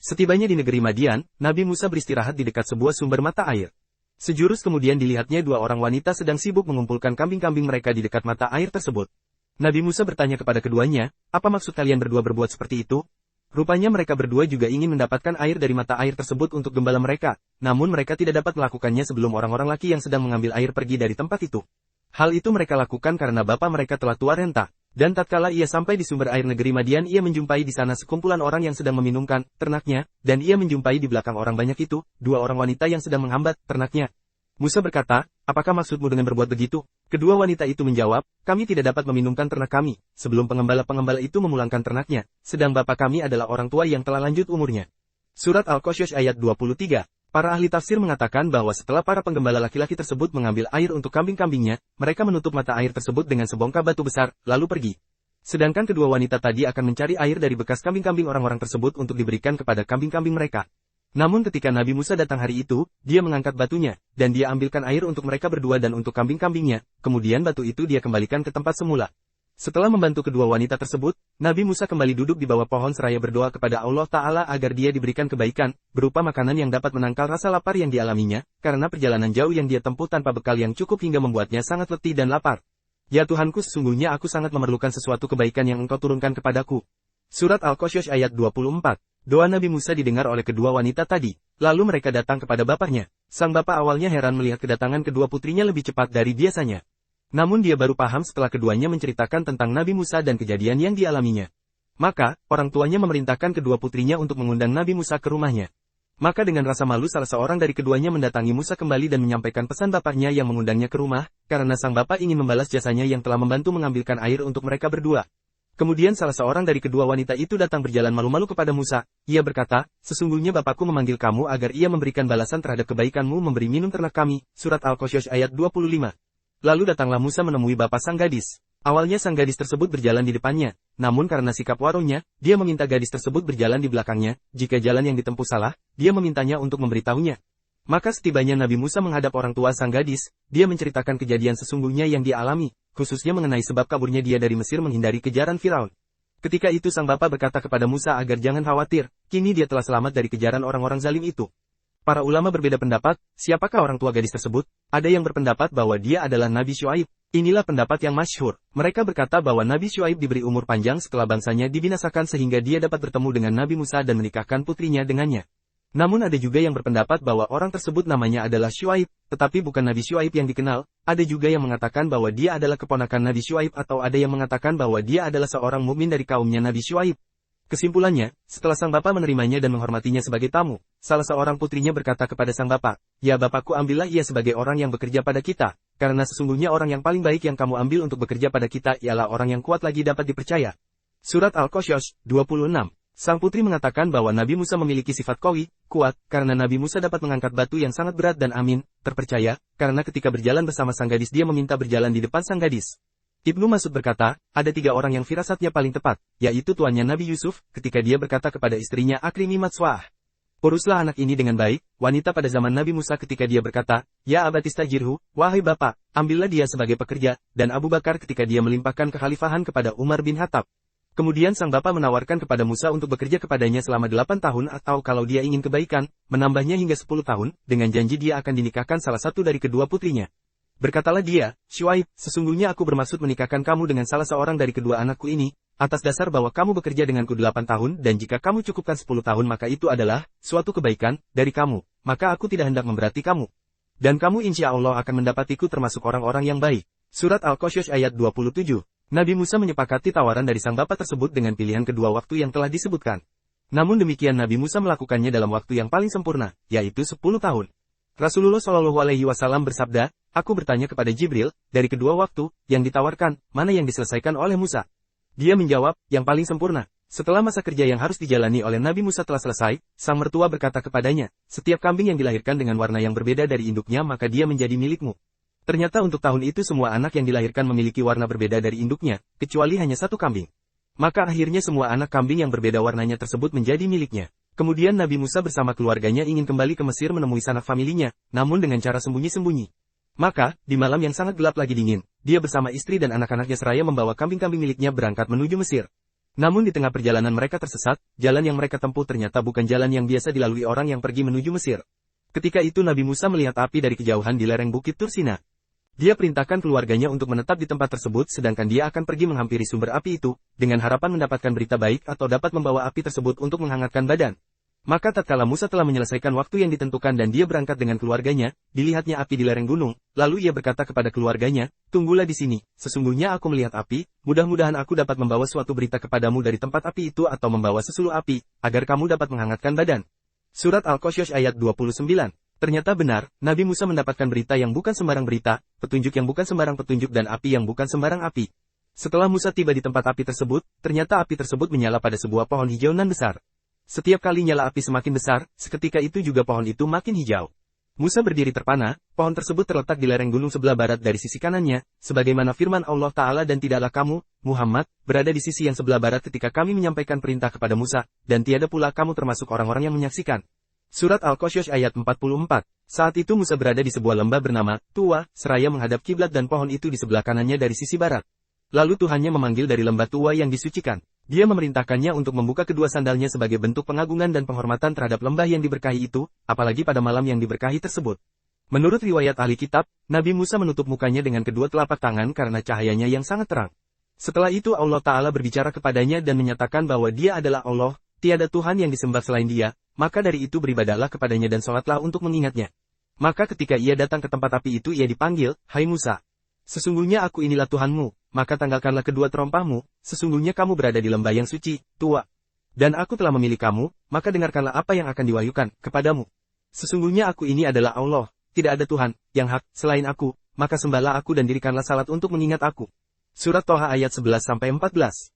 Setibanya di negeri Madian, Nabi Musa beristirahat di dekat sebuah sumber mata air. Sejurus kemudian dilihatnya dua orang wanita sedang sibuk mengumpulkan kambing-kambing mereka di dekat mata air tersebut. Nabi Musa bertanya kepada keduanya, apa maksud kalian berdua berbuat seperti itu? Rupanya mereka berdua juga ingin mendapatkan air dari mata air tersebut untuk gembala mereka, namun mereka tidak dapat melakukannya sebelum orang-orang laki yang sedang mengambil air pergi dari tempat itu. Hal itu mereka lakukan karena bapak mereka telah tua renta. Dan tatkala ia sampai di sumber air negeri Madian, ia menjumpai di sana sekumpulan orang yang sedang meminumkan ternaknya, dan ia menjumpai di belakang orang banyak itu, dua orang wanita yang sedang menghambat ternaknya. Musa berkata, apakah maksudmu dengan berbuat begitu? Kedua wanita itu menjawab, kami tidak dapat meminumkan ternak kami, sebelum pengembala-pengembala itu memulangkan ternaknya, sedang bapak kami adalah orang tua yang telah lanjut umurnya. Surat Al-Qasas ayat 23. Para ahli tafsir mengatakan bahwa setelah para penggembala laki-laki tersebut mengambil air untuk kambing-kambingnya, mereka menutup mata air tersebut dengan sebongkah batu besar, lalu pergi. Sedangkan kedua wanita tadi akan mencari air dari bekas kambing-kambing orang-orang tersebut untuk diberikan kepada kambing-kambing mereka. Namun ketika Nabi Musa datang hari itu, dia mengangkat batunya, dan dia ambilkan air untuk mereka berdua dan untuk kambing-kambingnya, kemudian batu itu dia kembalikan ke tempat semula. Setelah membantu kedua wanita tersebut, Nabi Musa kembali duduk di bawah pohon seraya berdoa kepada Allah Ta'ala agar dia diberikan kebaikan, berupa makanan yang dapat menangkal rasa lapar yang dialaminya, karena perjalanan jauh yang dia tempuh tanpa bekal yang cukup hingga membuatnya sangat letih dan lapar. Ya Tuhanku, sesungguhnya aku sangat memerlukan sesuatu kebaikan yang Engkau turunkan kepadaku. Surat Al-Qasas ayat 24. Doa Nabi Musa didengar oleh kedua wanita tadi, lalu mereka datang kepada bapaknya. Sang bapak awalnya heran melihat kedatangan kedua putrinya lebih cepat dari biasanya. Namun dia baru paham setelah keduanya menceritakan tentang Nabi Musa dan kejadian yang dialaminya. Maka, orang tuanya memerintahkan kedua putrinya untuk mengundang Nabi Musa ke rumahnya. Maka dengan rasa malu salah seorang dari keduanya mendatangi Musa kembali dan menyampaikan pesan bapaknya yang mengundangnya ke rumah, karena sang bapak ingin membalas jasanya yang telah membantu mengambilkan air untuk mereka berdua. Kemudian salah seorang dari kedua wanita itu datang berjalan malu-malu kepada Musa. Ia berkata, sesungguhnya bapakku memanggil kamu agar ia memberikan balasan terhadap kebaikanmu memberi minum ternak kami. Surat Al-Qasas ayat 25. Lalu datanglah Musa menemui bapak sang gadis. Awalnya sang gadis tersebut berjalan di depannya, namun karena sikap warungnya, dia meminta gadis tersebut berjalan di belakangnya. Jika jalan yang ditempuh salah, dia memintanya untuk memberitahunya. Maka setibanya Nabi Musa menghadap orang tua sang gadis, dia menceritakan kejadian sesungguhnya yang dia alami, khususnya mengenai sebab kaburnya dia dari Mesir menghindari kejaran Firaun. Ketika itu sang bapak berkata kepada Musa agar jangan khawatir, kini dia telah selamat dari kejaran orang-orang zalim itu. Para ulama berbeda pendapat, siapakah orang tua gadis tersebut? Ada yang berpendapat bahwa dia adalah Nabi Syuaib. Inilah pendapat yang masyhur. Mereka berkata bahwa Nabi Syuaib diberi umur panjang setelah bangsanya dibinasakan sehingga dia dapat bertemu dengan Nabi Musa dan menikahkan putrinya dengannya. Namun ada juga yang berpendapat bahwa orang tersebut namanya adalah Syuaib, tetapi bukan Nabi Syuaib yang dikenal. Ada juga yang mengatakan bahwa dia adalah keponakan Nabi Syuaib atau ada yang mengatakan bahwa dia adalah seorang mukmin dari kaumnya Nabi Syuaib. Kesimpulannya, setelah sang bapak menerimanya dan menghormatinya sebagai tamu, salah seorang putrinya berkata kepada sang bapak, ya bapakku, ambillah ia sebagai orang yang bekerja pada kita, karena sesungguhnya orang yang paling baik yang kamu ambil untuk bekerja pada kita ialah orang yang kuat lagi dapat dipercaya. Surat Al-Qasas 26. Sang putri mengatakan bahwa Nabi Musa memiliki sifat qawi, kuat, karena Nabi Musa dapat mengangkat batu yang sangat berat dan amin, terpercaya, karena ketika berjalan bersama sang gadis dia meminta berjalan di depan sang gadis. Ibnu Mas'ud berkata, ada tiga orang yang firasatnya paling tepat, yaitu tuannya Nabi Yusuf, ketika dia berkata kepada istrinya Akrimi Matswa'ah. Uruslah anak ini dengan baik, wanita pada zaman Nabi Musa ketika dia berkata, ya abatistajirhu, wahai bapak, ambillah dia sebagai pekerja, dan Abu Bakar ketika dia melimpahkan kekhalifahan kepada Umar bin Khattab. Kemudian sang bapak menawarkan kepada Musa untuk bekerja kepadanya selama 8 tahun atau kalau dia ingin kebaikan, menambahnya hingga 10 tahun, dengan janji dia akan dinikahkan salah satu dari kedua putrinya. Berkatalah dia, Syuaib, sesungguhnya aku bermaksud menikahkan kamu dengan salah seorang dari kedua anakku ini, atas dasar bahwa kamu bekerja denganku 8 tahun dan jika kamu cukupkan 10 tahun maka itu adalah suatu kebaikan dari kamu, maka aku tidak hendak memberati kamu. Dan kamu insya Allah akan mendapatiku termasuk orang-orang yang baik. Surat Al-Qasas ayat 27. Nabi Musa menyepakati tawaran dari sang bapak tersebut dengan pilihan kedua waktu yang telah disebutkan. Namun demikian Nabi Musa melakukannya dalam waktu yang paling sempurna, yaitu 10 tahun. Rasulullah Shallallahu Alaihi Wasallam bersabda, aku bertanya kepada Jibril, dari kedua waktu yang ditawarkan, mana yang diselesaikan oleh Musa? Dia menjawab, yang paling sempurna. Setelah masa kerja yang harus dijalani oleh Nabi Musa telah selesai, sang mertua berkata kepadanya, setiap kambing yang dilahirkan dengan warna yang berbeda dari induknya maka dia menjadi milikmu. Ternyata untuk tahun itu semua anak yang dilahirkan memiliki warna berbeda dari induknya, kecuali hanya satu kambing. Maka akhirnya semua anak kambing yang berbeda warnanya tersebut menjadi miliknya. Kemudian Nabi Musa bersama keluarganya ingin kembali ke Mesir menemui sanak familinya, namun dengan cara sembunyi-sembunyi. Maka, di malam yang sangat gelap lagi dingin, dia bersama istri dan anak-anaknya seraya membawa kambing-kambing miliknya berangkat menuju Mesir. Namun di tengah perjalanan mereka tersesat, jalan yang mereka tempuh ternyata bukan jalan yang biasa dilalui orang yang pergi menuju Mesir. Ketika itu Nabi Musa melihat api dari kejauhan di lereng Bukit Tursina. Dia perintahkan keluarganya untuk menetap di tempat tersebut sedangkan dia akan pergi menghampiri sumber api itu, dengan harapan mendapatkan berita baik atau dapat membawa api tersebut untuk menghangatkan badan. Maka tatkala Musa telah menyelesaikan waktu yang ditentukan dan dia berangkat dengan keluarganya, dilihatnya api di lereng gunung, lalu ia berkata kepada keluarganya, "Tunggulah di sini, sesungguhnya aku melihat api, mudah-mudahan aku dapat membawa suatu berita kepadamu dari tempat api itu atau membawa sesuluh api, agar kamu dapat menghangatkan badan." Surat Al-Qasas ayat 29. Ternyata benar, Nabi Musa mendapatkan berita yang bukan sembarang berita, petunjuk yang bukan sembarang petunjuk dan api yang bukan sembarang api. Setelah Musa tiba di tempat api tersebut, ternyata api tersebut menyala pada sebuah pohon hijau nan besar. Setiap kali nyala api semakin besar, seketika itu juga pohon itu makin hijau. Musa berdiri terpana, pohon tersebut terletak di lereng gunung sebelah barat dari sisi kanannya, sebagaimana firman Allah Ta'ala dan tidaklah kamu, Muhammad, berada di sisi yang sebelah barat ketika kami menyampaikan perintah kepada Musa, dan tiada pula kamu termasuk orang-orang yang menyaksikan. Surat Al-Qasas ayat 44. Saat itu Musa berada di sebuah lembah bernama Tua, seraya menghadap kiblat dan pohon itu di sebelah kanannya dari sisi barat. Lalu Tuhannya memanggil dari lembah Tua yang disucikan. Dia memerintahkannya untuk membuka kedua sandalnya sebagai bentuk pengagungan dan penghormatan terhadap lembah yang diberkahi itu, apalagi pada malam yang diberkahi tersebut. Menurut riwayat ahli kitab, Nabi Musa menutup mukanya dengan kedua telapak tangan karena cahayanya yang sangat terang. Setelah itu Allah Ta'ala berbicara kepadanya dan menyatakan bahwa dia adalah Allah, tiada Tuhan yang disembah selain dia, maka dari itu beribadahlah kepadanya dan sholatlah untuk mengingatnya. Maka ketika ia datang ke tempat api itu ia dipanggil, "Hai Musa, sesungguhnya aku inilah Tuhanmu, maka tanggalkanlah kedua terompahmu, sesungguhnya kamu berada di lembah yang suci, Tua. Dan aku telah memilih kamu, maka dengarkanlah apa yang akan diwahyukan kepadamu. Sesungguhnya aku ini adalah Allah, tidak ada Tuhan yang hak selain aku, maka sembahlah aku dan dirikanlah salat untuk mengingat aku." Surat Toha ayat 11-14.